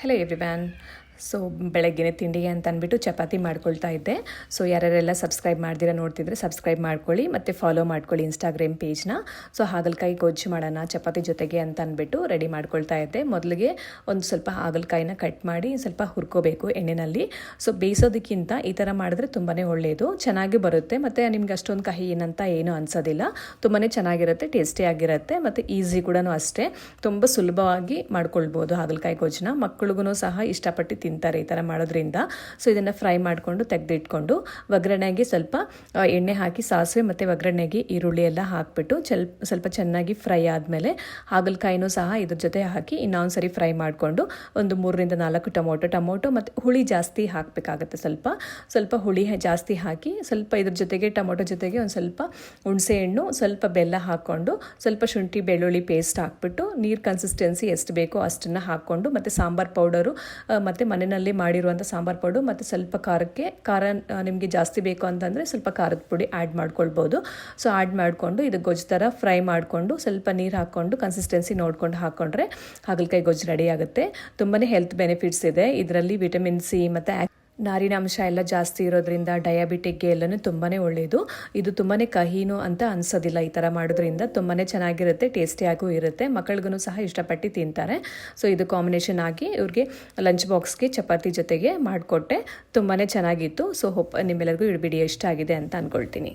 Hello everyone. So ಬೆಳಗ್ಗೆನೇ ತಿಂಡಿಗೆ ಅಂತ ಅಂದ್ಬಿಟ್ಟು ಚಪಾತಿ ಮಾಡ್ಕೊಳ್ತಾ ಇದ್ದೆ. ಸೊ ಯಾರ್ಯಾರೆಲ್ಲ ಸಬ್ಸ್ಕ್ರೈಬ್ ಮಾಡ್ದಿರ ನೋಡ್ತಿದ್ರೆ ಸಬ್ಸ್ಕ್ರೈಬ್ ಮಾಡ್ಕೊಳ್ಳಿ ಮತ್ತು ಫಾಲೋ ಮಾಡ್ಕೊಳ್ಳಿ ಇನ್ಸ್ಟಾಗ್ರಾಮ್ ಪೇಜ್ನ. ಸೊ ಹಾಗಲಕಾಯಿ ಗೊಜ್ಜು ಮಾಡೋಣ ಚಪಾತಿ ಜೊತೆಗೆ ಅಂತ ಅಂದ್ಬಿಟ್ಟು ರೆಡಿ ಮಾಡ್ಕೊಳ್ತಾ ಇದ್ದೆ. ಮೊದಲಿಗೆ ಒಂದು ಸ್ವಲ್ಪ ಹಾಗಲಕಾಯಿನ ಕಟ್ ಮಾಡಿ ಸ್ವಲ್ಪ ಹುರ್ಕೋಬೇಕು ಎಣ್ಣೆಯಲ್ಲಿ. ಸೊ ಬೇಯಿಸೋದಕ್ಕಿಂತ ಈ ಥರ ಮಾಡಿದ್ರೆ ತುಂಬಾ ಒಳ್ಳೆಯದು, ಚೆನ್ನಾಗಿ ಬರುತ್ತೆ ಮತ್ತು ನಿಮ್ಗೆ ಅಷ್ಟೊಂದು ಕಹಿ ಏನಂತ ಏನೂ ಅನಿಸೋದಿಲ್ಲ. ತುಂಬಾ ಚೆನ್ನಾಗಿರುತ್ತೆ, ಟೇಸ್ಟಿಯಾಗಿರುತ್ತೆ ಮತ್ತು ಈಸಿ ಕೂಡ ಅಷ್ಟೇ. ತುಂಬ ಸುಲಭವಾಗಿ ಮಾಡ್ಕೊಳ್ಬೋದು ಹಾಗಲಕಾಯಿ ಗೊಜ್ಜನ್ನ. ಮಕ್ಕಳಿಗೂ ಸಹ ಇಷ್ಟಪಟ್ಟು ತಿಂತಾರೆ ಈ ಥರ ಮಾಡೋದ್ರಿಂದ. ಸೊ ಇದನ್ನು ಫ್ರೈ ಮಾಡಿಕೊಂಡು ತೆಗೆದಿಟ್ಕೊಂಡು ಒಗ್ಗರಣೆಗೆ ಸ್ವಲ್ಪ ಎಣ್ಣೆ ಹಾಕಿ ಸಾಸಿವೆ ಮತ್ತು ಒಗ್ಗರಣೆಗೆ ಈರುಳ್ಳಿ ಎಲ್ಲ ಹಾಕಿಬಿಟ್ಟು ಸ್ವಲ್ಪ ಚೆನ್ನಾಗಿ ಫ್ರೈ ಆದಮೇಲೆ ಹಾಗಲಕಾಯಿನೂ ಸಹ ಇದ್ರ ಜೊತೆ ಹಾಕಿ ಇನ್ನೊಂದು ಸರಿ ಫ್ರೈ ಮಾಡಿಕೊಂಡು ಒಂದು 3-4 ಟೊಮೊಟೊ ಮತ್ತು ಹುಳಿ ಜಾಸ್ತಿ ಹಾಕಬೇಕಾಗತ್ತೆ. ಸ್ವಲ್ಪ ಹುಳಿ ಜಾಸ್ತಿ ಹಾಕಿ ಸ್ವಲ್ಪ ಇದ್ರ ಜೊತೆಗೆ ಟೊಮೊಟೊ ಜೊತೆಗೆ ಒಂದು ಸ್ವಲ್ಪ ಹುಣಸೆಹಣ್ಣು, ಸ್ವಲ್ಪ ಬೆಲ್ಲ ಹಾಕ್ಕೊಂಡು ಸ್ವಲ್ಪ ಶುಂಠಿ ಬೆಳ್ಳುಳ್ಳಿ ಪೇಸ್ಟ್ ಹಾಕ್ಬಿಟ್ಟು ನೀರು ಕನ್ಸಿಸ್ಟೆನ್ಸಿ ಎಷ್ಟು ಬೇಕೋ ಅಷ್ಟನ್ನು ಹಾಕ್ಕೊಂಡು ಮತ್ತು ಸಾಂಬಾರು ಪೌಡರು ಮತ್ತು ಮನೆಯಲ್ಲಿ ಮಾಡಿರುವಂಥ ಸಾಂಬಾರು ಪೌಡರ್ ಮತ್ತು ಸ್ವಲ್ಪ ಖಾರ ನಿಮಗೆ ಜಾಸ್ತಿ ಬೇಕು ಅಂತಂದರೆ ಸ್ವಲ್ಪ ಖಾರದ ಪುಡಿ ಆ್ಯಡ್ ಮಾಡ್ಕೊಳ್ಬೋದು. ಸೊ ಆ್ಯಡ್ ಮಾಡಿಕೊಂಡು ಇದು ಗೊಜ್ಜು ಥರ ಫ್ರೈ ಮಾಡಿಕೊಂಡು ಸ್ವಲ್ಪ ನೀರು ಹಾಕ್ಕೊಂಡು ಕನ್ಸಿಸ್ಟೆನ್ಸಿ ನೋಡ್ಕೊಂಡು ಹಾಕ್ಕೊಂಡ್ರೆ ಹಾಗಲಕಾಯಿ ಗೊಜ್ಜು ರೆಡಿ ಆಗುತ್ತೆ. ತುಂಬಾ ಹೆಲ್ತ್ ಬೆನಿಫಿಟ್ಸ್ ಇದೆ ಇದರಲ್ಲಿ. ವಿಟಮಿನ್ ಸಿ ಮತ್ತು ನಾರಿನಾಂಶ ಎಲ್ಲ ಜಾಸ್ತಿ ಇರೋದ್ರಿಂದ ಡಯಾಬಿಟಿಕ್ಗೆ ಎಲ್ಲನೂ ತುಂಬಾ ಒಳ್ಳೆಯದು. ಇದು ತುಂಬಾ ಕಹಿನೂ ಅಂತ ಅನಿಸೋದಿಲ್ಲ ಈ ಥರ ಮಾಡೋದ್ರಿಂದ. ತುಂಬಾ ಚೆನ್ನಾಗಿರುತ್ತೆ, ಟೇಸ್ಟಿಯಾಗೂ ಇರುತ್ತೆ, ಮಕ್ಕಳಿಗೂ ಸಹ ಇಷ್ಟಪಟ್ಟು ತಿಂತಾರೆ. ಸೊ ಇದು ಕಾಂಬಿನೇಷನ್ ಆಗಿ ಇವ್ರಿಗೆ ಲಂಚ್ ಬಾಕ್ಸ್ಗೆ ಚಪಾತಿ ಜೊತೆಗೆ ಮಾಡಿಕೊಟ್ಟೆ. ತುಂಬಾ ಚೆನ್ನಾಗಿತ್ತು. ಸೊ ನಿಮ್ಮೆಲ್ಲರಿಗೂ ಈ ವಿಡಿಯೋ ಇಷ್ಟ ಆಗಿದೆ ಅಂತ ಅಂದ್ಕೊಳ್ತೀನಿ.